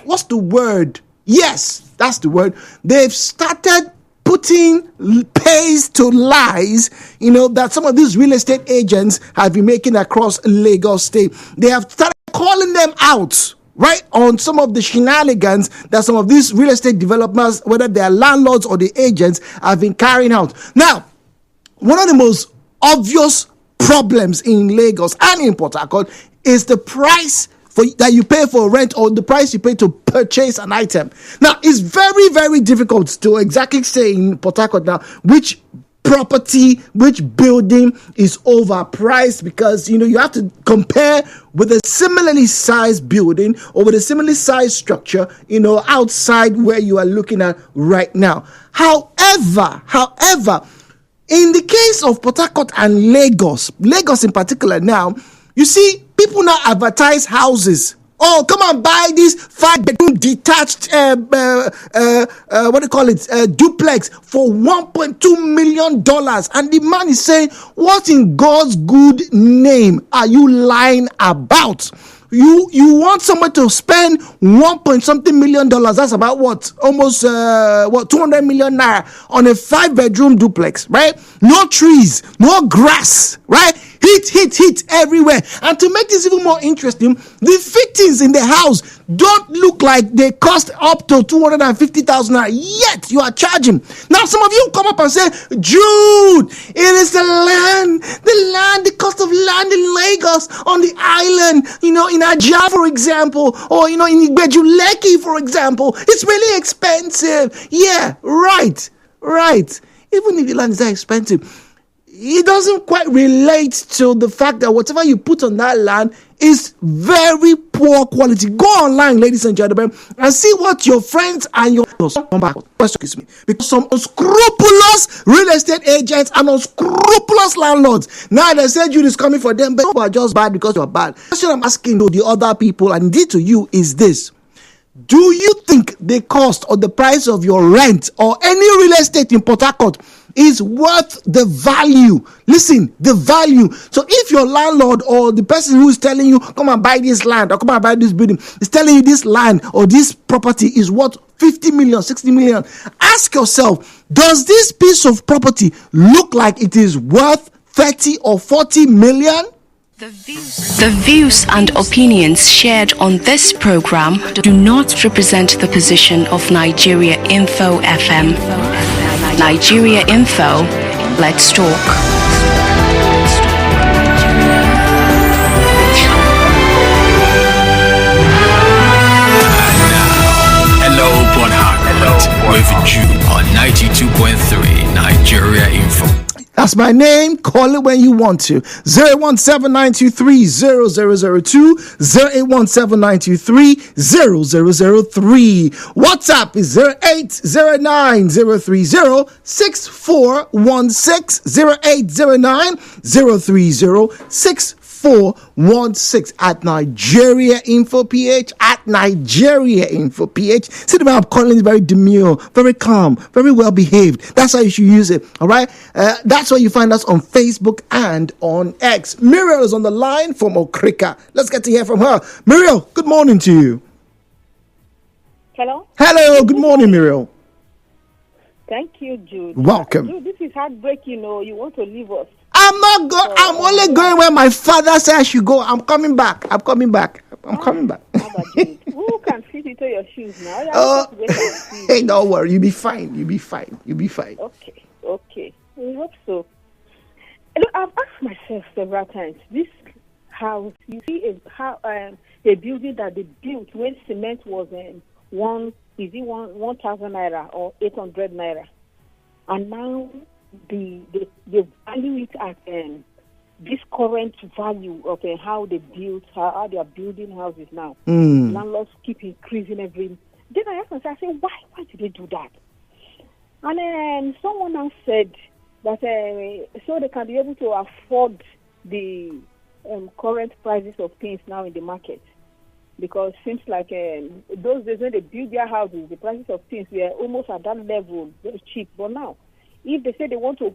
what's the word? Yes, that's the word. They've started putting pays to lies, that some of these real estate agents have been making across Lagos State. They have started calling them out, right, on some of the shenanigans that some of these real estate developers, whether they are landlords or the agents, have been carrying out. Now, one of the most obvious problems in Lagos and in Port Harcourt is the price that you pay for rent, or the price you pay to purchase an item. Now, it's very, very difficult to exactly say in Port Harcourt now which property, which building is overpriced, because you have to compare with a similarly sized building or with a similarly sized structure, outside where you are looking at right now. However, in the case of Port Harcourt and Lagos in particular now, you see, people now advertise houses. Oh, come and buy this 5-bedroom detached, duplex for $1.2 million. And the man is saying, what in God's good name are you lying about? You want someone to spend $1 million. That's about what? Almost 200 million naira on a 5-bedroom duplex, right? No trees, no grass, right? Heat everywhere. And to make this even more interesting, the fittings in the house don't look like they cost up to 250,000 naira. Yet you are charging. Now some of you come up and say, Jude, it is the cost of land in Lagos, on the island, in Nigeria, for example, or in Igbejuleki, for example. It's really expensive. Yeah, right. Even if the land is that expensive, it doesn't quite relate to the fact that whatever you put on that land is very poor quality. Go online, ladies and gentlemen, and see what your friends and your because some unscrupulous real estate agents and unscrupulous landlords, now they said you is coming for them, but you are just bad because you are bad. The question I'm asking to the other people, and indeed to you, is this: do you think the cost or the price of your rent or any real estate in Port Harcourt is worth the value? Listen, the value. So if your landlord or the person who is telling you, come and buy this land or come and buy this building, is telling you this land or this property is worth 50 million, 60 million, ask yourself, does this piece of property look like it is worth 30 or 40 million? The views and opinions shared on this program do not represent the position of Nigeriainfo FM. Nigeriainfo, let's talk. Hello, Port Harcourt, with you on 92.3 Nigeriainfo. That's my name. Call it when you want to. 017-923-0002. 0817923-0003. WhatsApp is 0809-030-6416. 0809-030-6416 at Nigeriainfo PH. At Nigeriainfo PH. See the way I'm calling it, very demure, very calm, very well behaved. That's how you should use it. All right. That's why you find us on Facebook and on X. Muriel is on the line from Okrika. Let's get to hear from her. Muriel, good morning to you. Hello? Hello, good morning, Muriel. Thank you, Jude. Welcome. Jude, this is heartbreaking. You want to leave us. I'm not going. I'm only going where my father said I should go. I'm coming back. Coming back. How about Jude? Who can fit into your shoes now? Hey, don't worry. You'll be fine. Okay. I hope so. Look, I've asked myself several times, this house, you see a building that they built when cement was 1,000 naira or 800 naira, and now they value it at this current value of how they built, how they are building houses now. Landlords keep increasing every. Then I asked myself, I said, why did they do that? And someone else said that so they can be able to afford the current prices of things now in the market. Because it seems like those days when they build their houses, the prices of things were almost at that level, very cheap. But now, if they say they want to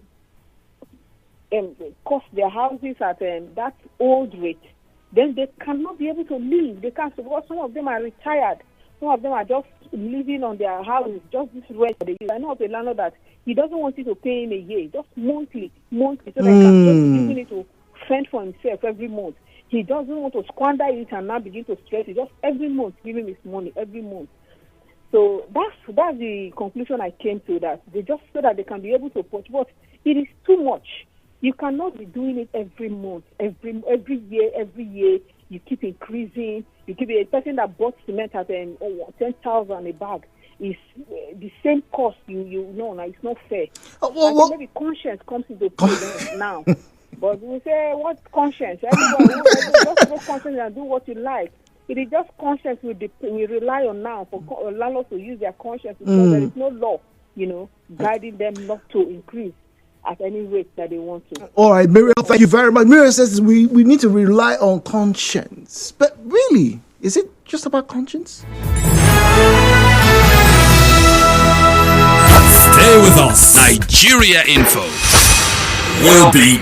cost their houses at that old rate, then they cannot be able to live. They can't. Because some of them are retired. Some of them are just living on their houses, just this rent they use. I know of a landlord that he doesn't want you to pay him a year, just monthly, so that he can just using it to fend for himself every month. He doesn't want to squander it and now begin to stress it. Just every month, give him his money every month. So that's the conclusion I came to, that they just so that they can be able to put. But it is too much. You cannot be doing it every month, every year. You keep increasing. You keep a person that bought cement at 10,000 a bag is the same cost. You know now it's not fair. I think maybe conscience comes into play now. But we say, what conscience? Everybody just go conscience and do what you like. It is just conscience we rely on now for landlords to use their conscience, because there is no law, guiding them not to increase at any rate that they want to. All right, Miriam, thank you very much. Miriam says we need to rely on conscience. But really, is it just about conscience? Stay with us. Nigeria Info will be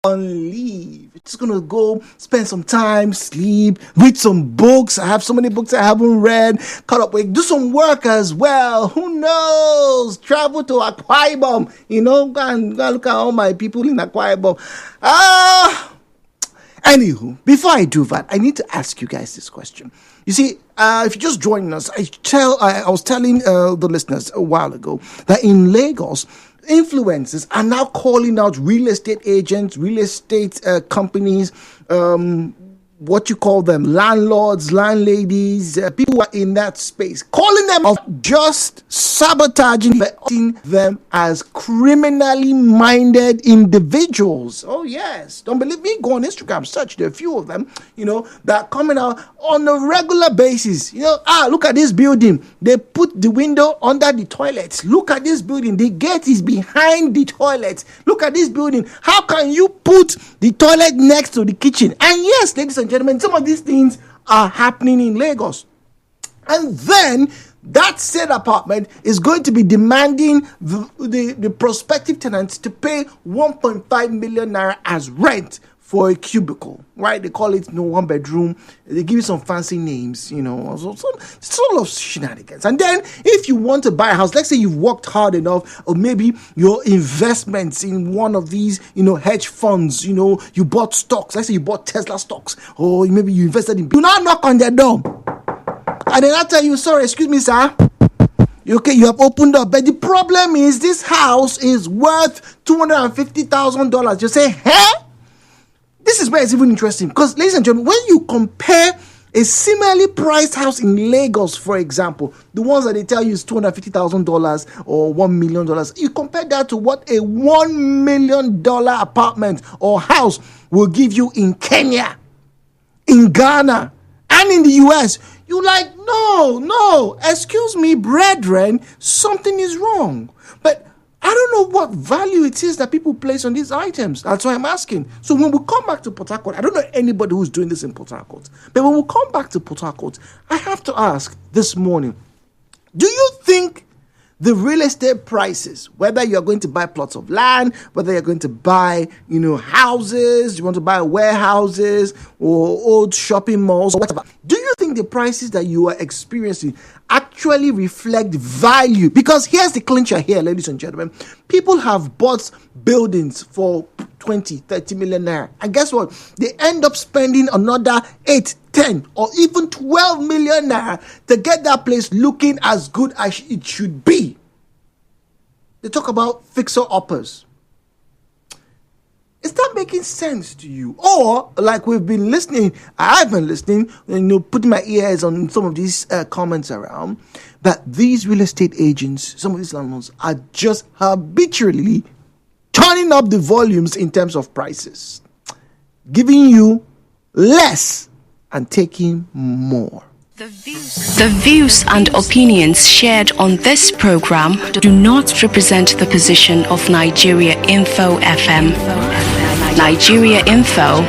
on leave. Just gonna go spend some time, sleep, read some books. I have so many books I haven't read. Caught up with, do some work as well. Who knows? Travel to Akwa Ibom. Go and look at all my people in Akwa Ibom. Anywho, before I do that, I need to ask you guys this question. You see, if you're just joining us, I was telling the listeners a while ago that in Lagos, influencers are now calling out real estate agents, real estate companies, what you call them, landlords, landladies, people who are in that space, calling them of just sabotaging them as criminally minded individuals. Oh yes, don't believe me? Go on Instagram, search. There are a few of them, that are coming out on a regular basis. Look at this building. They put the window under the toilet. Look at this building. The gate is behind the toilet. Look at this building. How can you put the toilet next to the kitchen? And yes, ladies and gentlemen, some of these things are happening in Lagos. And then that said apartment is going to be demanding the prospective tenants to pay 1.5 million naira as rent for a cubicle, right? They call it one bedroom. They give you some fancy names, some sort of shenanigans. And then if you want to buy a house, let's say you've worked hard enough, or maybe your investments in one of these, hedge funds, you bought stocks. Let's say you bought Tesla stocks, or maybe you invested in. Do not knock on their door. And then I tell you, sorry, excuse me, sir. Okay, you have opened up. But the problem is this house is worth $250,000. You say, huh? This is where it's even interesting, because, ladies and gentlemen, when you compare a similarly priced house in Lagos, for example, the ones that they tell you is $250,000 or $1 million, you compare that to what a $1 million apartment or house will give you in Kenya, in Ghana, and in the US. You're like, no, excuse me, brethren, something is wrong. But I don't know what value it is that people place on these items. That's why I'm asking. So when we come back to Port Harcourt, I don't know anybody who's doing this in Port Harcourt, but when we come back to Port Harcourt, I have to ask this morning, do you think the real estate prices, whether you're going to buy plots of land, whether you're going to buy, houses, you want to buy warehouses or old shopping malls or whatever, do you think the prices that you are experiencing actually reflect value? Because here's the clincher here, ladies and gentlemen. People have bought buildings for 20, 30 million naira. And guess what? They end up spending another 8, 10, or even 12 million naira to get that place looking as good as it should be. They talk about fixer-uppers. Is that making sense to you? Or, like we've been listening, I've been listening, putting my ears on some of these comments around, that these real estate agents, some of these landlords, are just habitually turning up the volumes in terms of prices, giving you less and taking more. The views and opinions shared on this program do not represent the position of Nigeriainfo FM. Nigeriainfo,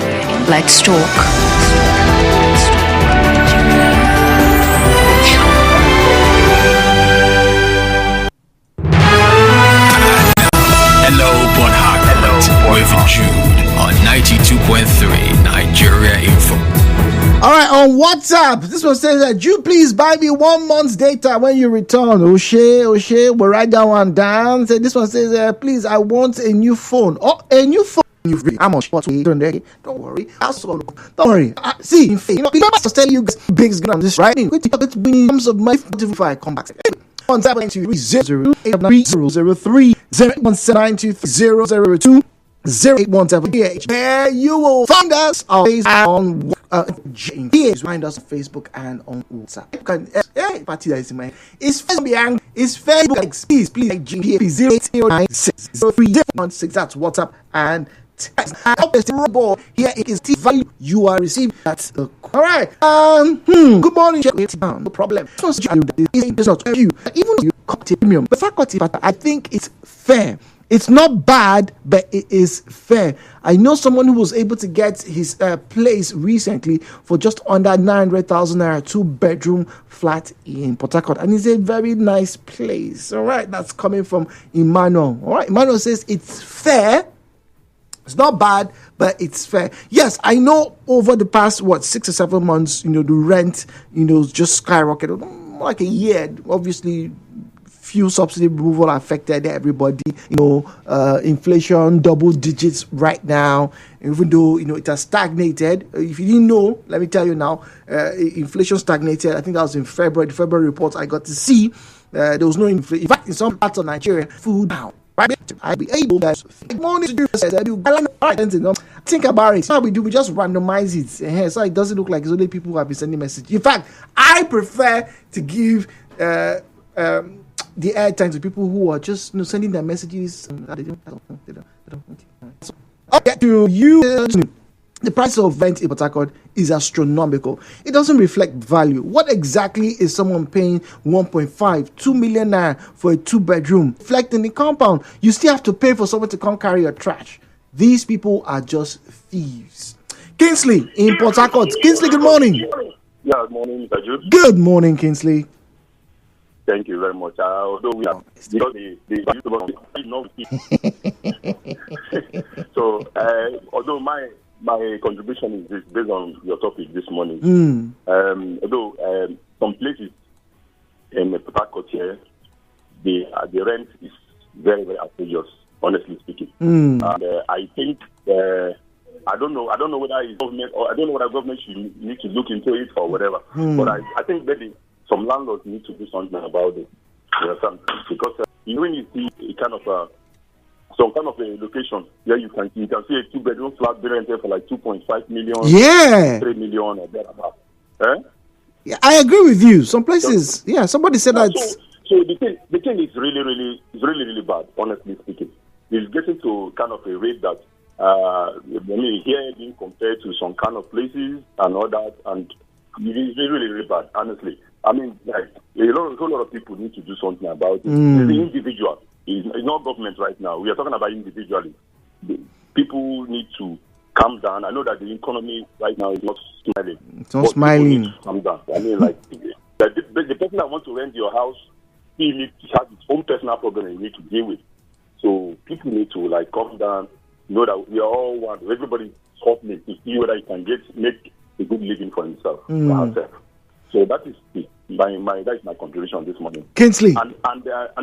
let's talk. Hello, Port Harcourt. With Jude on 92.3 Nigeria Info. All right, on WhatsApp, this one says that you please buy me 1 month's data when you return. O'Shea, we'll write that one down. So this one says, please, I want a new phone. Oh, a new phone. How much? Don't worry. Don't worry. See, the must tell you big on this, right? It's in terms of my if I come back. On 017 where you will find us on find us on Facebook and on WhatsApp. You can party that is in my it's Facebook. It's Facebook. Please 0809603016. That's WhatsApp and text. Here it is the value you are receiving. That's all right. Good morning. No problem. It's not you. Even you cut premium, but faculty, but I think it's fair. It's not bad, but it is fair. I know someone who was able to get his place recently for just under 900,000 naira, 2-bedroom flat in Port Harcourt, and it's a very nice place. All right, that's coming from Emmanuel. All right, Emmanuel says it's fair, It's not bad, but it's fair. Yes, I know over the past, 6 or 7 months, the rent, just skyrocketed. Like a year, obviously, fuel subsidy removal affected everybody. Inflation double digits right now, even though, it has stagnated. If you didn't know, let me tell you now, inflation stagnated. I think that was in February. The February reports I got to see, there was no inflation. In fact, in some parts of Nigeria, food down. Right? I'll be able to think about it. How we do, we just randomize it, so it doesn't look like it's only people who have been sending messages. In fact, I prefer to give the airtime to people who are just sending their messages. Okay, to you. The price of rent in Port Harcourt is astronomical. It doesn't reflect value. What exactly is someone paying 1.5, 2 million naira for a 2-bedroom? Reflecting the compound, you still have to pay for someone to come carry your trash. These people are just thieves. Kingsley in Port Harcourt. Kingsley, good morning. Yeah, good morning, Mr. Jude. Good morning, Kingsley. Thank you very much. Although we are so, although my contribution is this, based on your topic this morning. Although some places in the Port Harcourt here, the rent is very, very outrageous, honestly speaking. And I think I don't know whether it's government, or I don't know whether government should need to look into it or whatever. But I think maybe some landlords need to do something about it. Because when you see a kind of some kind of a location where you can see a 2-bedroom flat being rented for like 2.5 million, 3 million or thereabout. Yeah, I agree with you. Some places, somebody said that. So the thing is really bad, honestly speaking. It's getting to kind of a rate that here being compared to some kind of places and all that, and it's really bad, honestly. I mean, like a whole lot of people need to do something about it. It's the individual. It's not government right now. We are talking about individually. People need to calm down. I know that the economy right now is not smiling. It's not smiling. Calm down. I mean, like the person that wants to rent your house, he needs to have his own personal problem you need to deal with. So people need to calm down. Know that we are all one. Everybody's hustling to see whether he can make a good living for himself. So that is my contribution this morning. Kingsley. And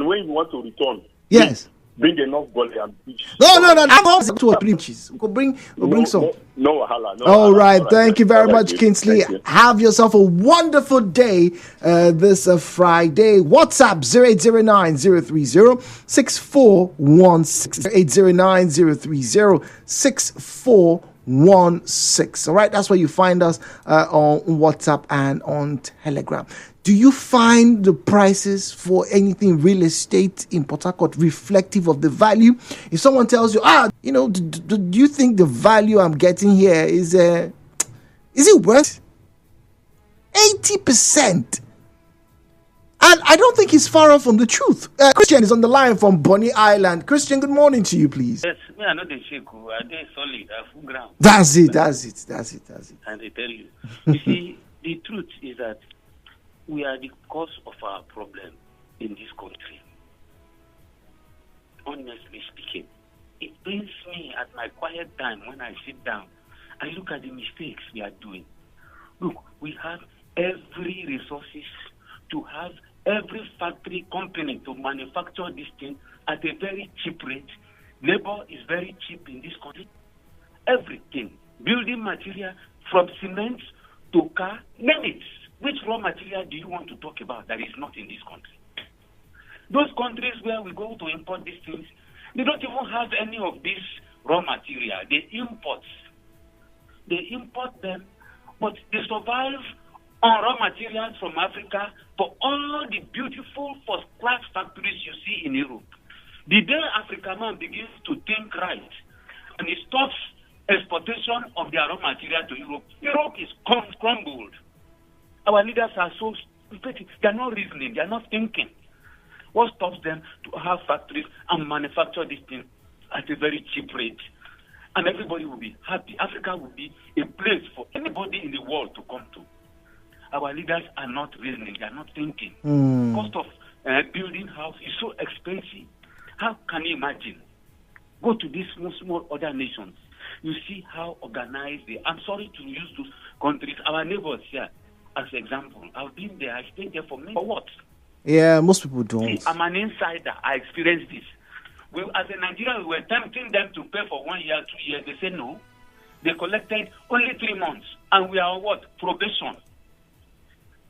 when you want to return, yes, bring enough gully and beach. No. I'm also to a beaches. We'll bring some. No wahala. All right. Thank you very much, Kingsley. Have yourself a wonderful day this Friday. WhatsApp 0809-030-6416. 0809-030-6416. All right, that's where you find us on WhatsApp and on Telegram. Do you find the prices for anything real estate in Port Harcourt reflective of the value? If someone tells you, do you think the value I'm getting here is it worth 80%? And I don't think it's far off from the truth. Christian is on the line from Bonny Island. Christian, good morning to you, please. Yes, me, I know the shake. I dey solid, I full ground. That's it. And I tell you, you see, the truth is that we are the cause of our problem in this country. Honestly speaking, it pains me at my quiet time when I sit down. I look at the mistakes we are doing. Look, we have every resources to have every factory company to manufacture this thing at a very cheap rate. Labor is very cheap in this country. Everything, building material from cement to car, name it. Which raw material do you want to talk about that is not in this country? Those countries where we go to import these things, they don't even have any of this raw material. They import them, but they survive on raw materials from Africa for all the beautiful first-class factories you see in Europe. The day Africa man begins to think right and he stops exportation of their raw material to Europe, Europe is crumbled. Our leaders are so stupid. They are not reasoning. They are not thinking. What stops them to have factories and manufacture this thing at a very cheap rate? And everybody will be happy. Africa will be a place for anybody in the world to come to. Our leaders are not reasoning. They are not thinking. Cost of building house is so expensive. How can you imagine Go to these small other nations. You see how organized they are. I'm sorry to use those countries, our neighbors here, as example. I've been there. I stayed there for what? Yeah, most people don't. See, I'm an insider. I experienced this. As a Nigerian, we were tempting them to pay for 1 year, 2 years. They said no. They collected only 3 months. And we are on what? Probation.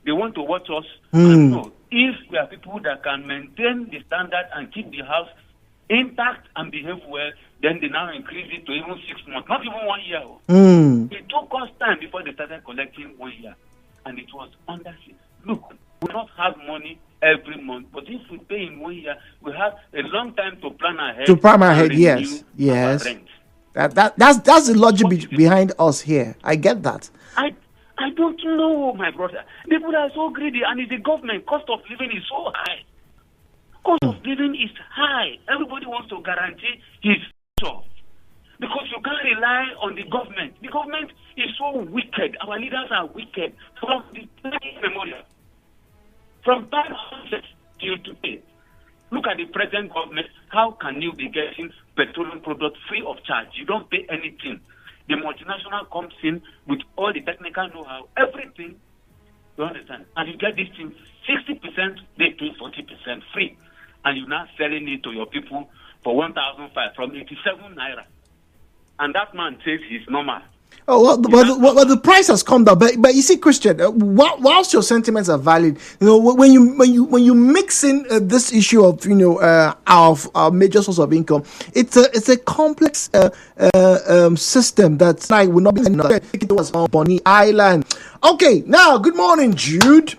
They want to watch us. And no, if we are people that can maintain the standard and keep the house intact and behave well, then they now increase it to even 6 months, not even 1 year. It took us time before they started collecting 1 year. And it was under. Look, we don't have money every month, but if we pay in 1 year, we have a long time to plan ahead. Yes. That's the logic behind us here. I get that. I don't know, my brother. People are so greedy, and it's the government. Cost of living is so high. Cost of living is high. Everybody wants to guarantee his future because you can't rely on the government. The government is so wicked. Our leaders are wicked from the time memorial. From time till today. Look at the present government. How can you be getting petroleum products free of charge? You don't pay anything. The multinational comes in with all the technical know-how, everything. You understand? And you get this thing 60%, they pay 40% free. And you're now selling it to your people for 1,500 from 87 naira. And that man says he's normal. Oh well, the price has come down, but you see, Christian, whilst your sentiments are valid, when you mix in this issue of our major source of income, it's a complex system that's like will not be taken towards Bonny Island. Okay, now good morning, Jude.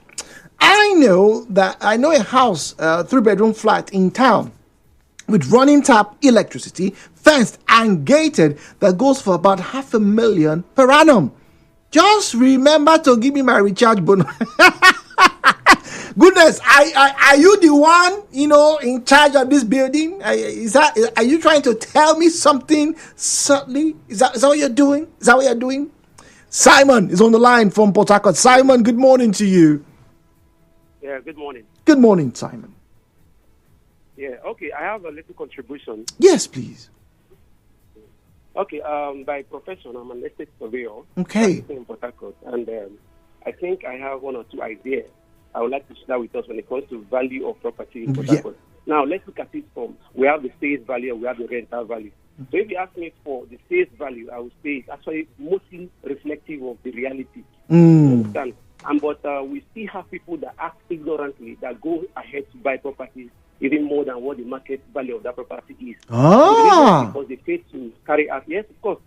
I know a house, 3-bedroom flat in town, with running tap, electricity, fenced and gated, that goes for about $500,000 per annum. Just remember to give me my recharge bonus. Goodness, are you the one, in charge of this building? Are you trying to tell me something subtly? Is that what you're doing? Is that what you're doing? Simon is on the line from Port Harcourt. Simon, good morning to you. Yeah, good morning. Good morning, Simon. Yeah, okay, I have a little contribution. Yes, please. Okay, by profession, I'm an estate surveyor. Okay. In Port Harcourt, and I think I have 1 or 2 ideas I would like to share with us when it comes to value of property in Port Harcourt. Now, let's look at it from, we have the sales value and we have the rental value. So if you ask me for the sales value, I would say it's actually mostly reflective of the reality. Understand? But we still have people that act ignorantly, that go ahead to buy properties even more than what the market value of that property is. Because they fail to carry out, yes, of course,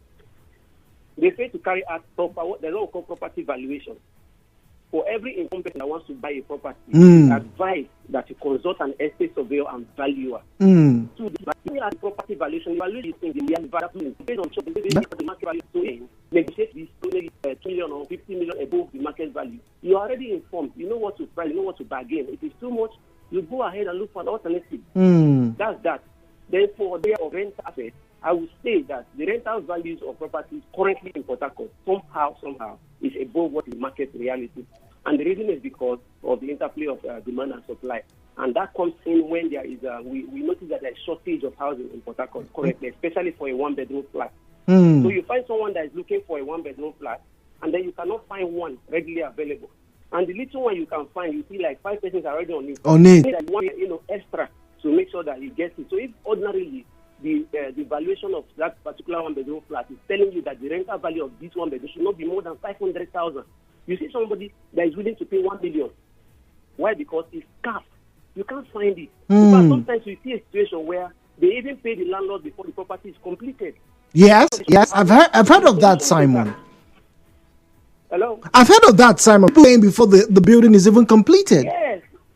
they fail to carry out proper, what the law called property valuation. For every income person that wants to buy a property, advise that you consult an estate surveyor and valuer. So the property valuation, you value these things in the value based on the market value. So negotiate this maybe 2 million or 50 million above the market value. You are already informed. You know what to price. You know what to bargain. If it's too much, you go ahead and look for an alternative. That's that. Then for their rent assets, I would say that the rental values of properties currently in Port Harcourt somehow is above what is market reality. And the reason is because of the interplay of demand and supply. And that comes in when there is we notice that there is shortage of housing in Port Harcourt currently, especially for a 1-bedroom flat. So you find someone that is looking for a 1-bedroom flat, and then you cannot find one readily available. And the little one you can find, you see like 5 persons are already on it. You need like one, extra to make sure that he gets it. So if ordinarily the valuation of that particular 1-bedroom flat is telling you that the rental value of this 1-bedroom should not be more than 500,000, you see somebody that is willing to pay 1 million. Why? Because it's scarce. You can't find it. But sometimes you see a situation where they even pay the landlord before the property is completed. Yes, I've heard of that, Simon. Hello? I've heard of that, Simon. Paying before the building is even completed.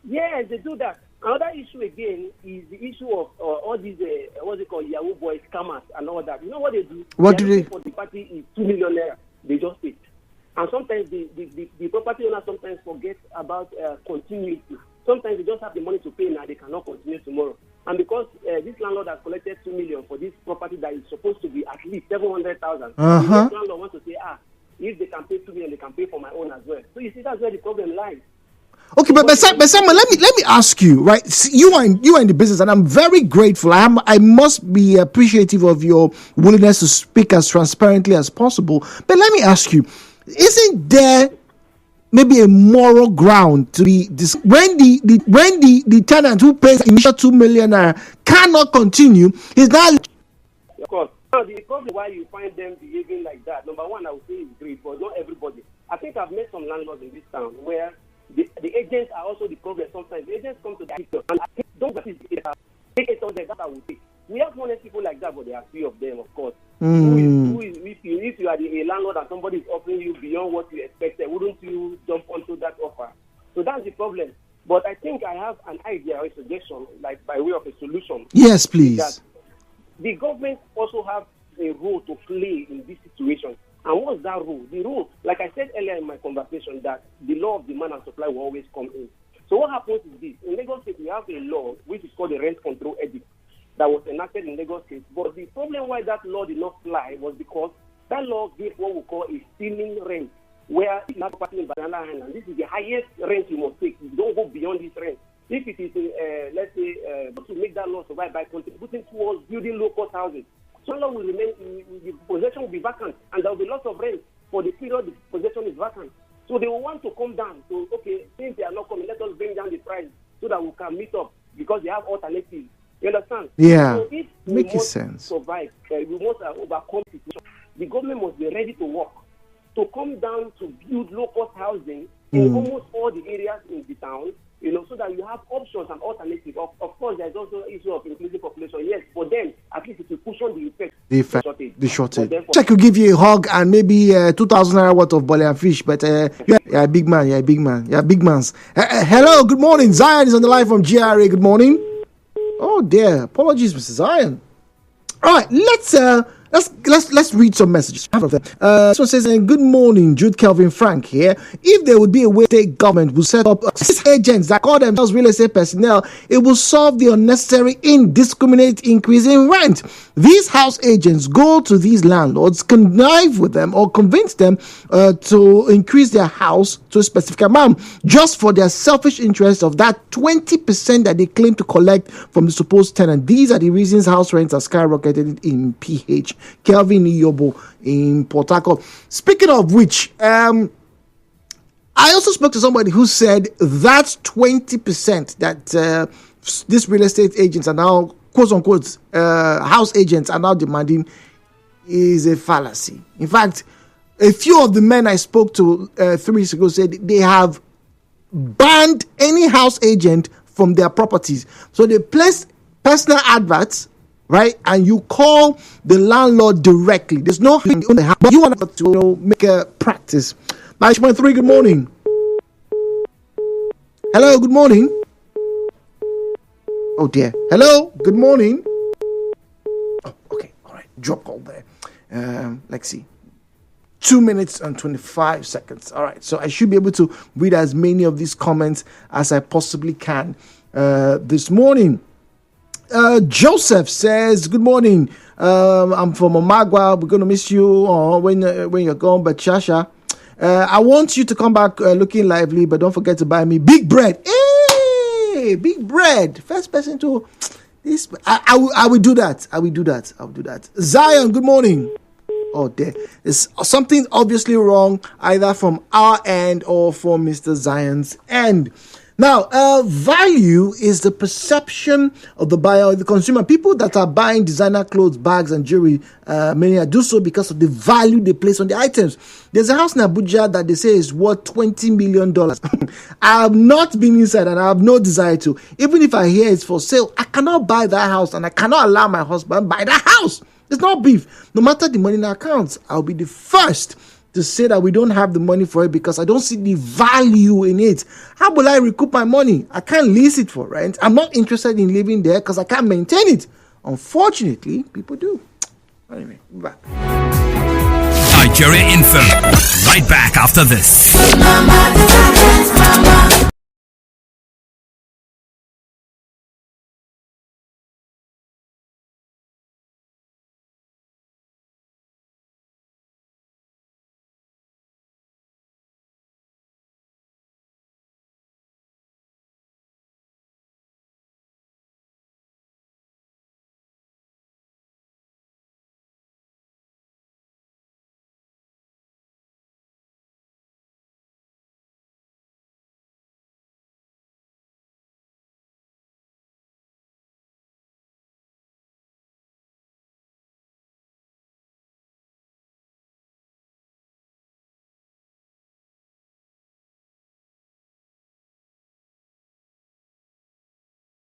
Yes, they do that. Another issue again is the issue of all these what's it called, Yahoo boys, scammers, and all that. You know what they do? What do they? For the party is 2 million naira. They just pay. And sometimes the property owner sometimes forget about continuity. Sometimes they just have the money to pay now, they cannot continue tomorrow. And because this landlord has collected 2 million for this property that is supposed to be at least 700,000, this landlord wants to say, if they can pay 2 million, they can pay for my own as well. So you see, that's where the problem lies. Okay, but Simon, let me ask you, right? You are in the business, and I'm very grateful. I must be appreciative of your willingness to speak as transparently as possible. But let me ask you, isn't there maybe a moral ground to be this when the tenant who pays initial 2 million cannot continue? Is that of course? Now, the problem why you find them behaving like that, number one, I would say is greed, but not everybody. I think I've met some landlords in this town where the agents are also the problem. Sometimes the agents come to the people, and I think those that I would say. We have honest people like that, but there are few of them, of course. If you are a landlord and somebody is offering you beyond what you expected, wouldn't you jump onto that offer? So that's the problem. But I think I have an idea or a suggestion, like by way of a solution. Yes, please. The government also have a role to play in this situation. And what's that role? The role, like I said earlier in my conversation, that the law of demand and supply will always come in. So what happens is this. In Lagos State, we have a law which is called the Rent Control Edict that was enacted in Lagos State. But the problem why that law did not fly was because that law gave what we call a ceiling rent, where you have property in Banana Island. This is the highest rent you must take. You don't go beyond this rent. If it is, let's say, to make that law survive by contributing towards building low-cost houses, so long will remain, the possession will be vacant, and there will be lots of rent for the period the possession is vacant. So they will want to come down. So, okay, since they are not coming, let us bring down the price so that we can meet up, because they have alternatives. You understand? Yeah, so if makes sense. Survive, we must overcome the situation. The government must be ready to work, to come down to build low-cost housing in almost all the areas in the town, so that you have options and alternatives. Of course, there's also an issue of increasing population, yes, but then at least it will cushion the effect. The shortage. I could give you a hug and maybe 2,000 naira worth of boiler and fish, but you're a big man. You're a big man. Hello, good morning. Zion is on the line from GRA. Good morning. Oh dear, apologies, Mr. Zion. All right, let's read some messages. This one says, good morning, Jude Kelvin Frank here. If there would be a way state government would set up agents that call themselves real estate personnel, it will solve the unnecessary indiscriminate increase in rent. These house agents go to these landlords, connive with them or convince them to increase their house to a specific amount just for their selfish interest of that 20% that they claim to collect from the supposed tenant. These are the reasons house rents are skyrocketed in PH. Kelvin Iyobo in Port Harcourt. Speaking of which, I also spoke to somebody who said that 20% that these real estate agents are now, quote unquote, house agents are now demanding is a fallacy. In fact, a few of the men I spoke to 3 weeks ago said they have banned any house agent from their properties. So they place personal adverts, right? And you call the landlord directly. There's no but you want to make a practice. Matchpoint 3, good morning. Hello, good morning. Oh dear. Hello, good morning. Oh, okay, all right. Drop call there. Let's see. 2 minutes and 25 seconds. All right, so I should be able to read as many of these comments as I possibly can this morning. Joseph says, good morning. I'm from Omagwa. We're going to miss you when you're gone, but Shasha. I want you to come back looking lively, but don't forget to buy me big bread. Hey, big bread. First person to this. I will do that. I will do that. Zion, good morning. Oh, there is something obviously wrong, either from our end or from Mr. Zion's end. Now, value is the perception of the buyer or the consumer. People that are buying designer clothes, bags, and jewelry, many do so because of the value they place on the items. There's a house in Abuja that they say is worth $20 million. I have not been inside and I have no desire to. Even if I hear it's for sale, I cannot buy that house and I cannot allow my husband buy that house. It's not beef. No matter the money in our accounts, I'll be the first to say that we don't have the money for it because I don't see the value in it. How will I recoup my money? I can't lease it for rent. I'm not interested in living there because I can't maintain it. Unfortunately, people do. Anyway, back. Nigeriainfo. Right back after this.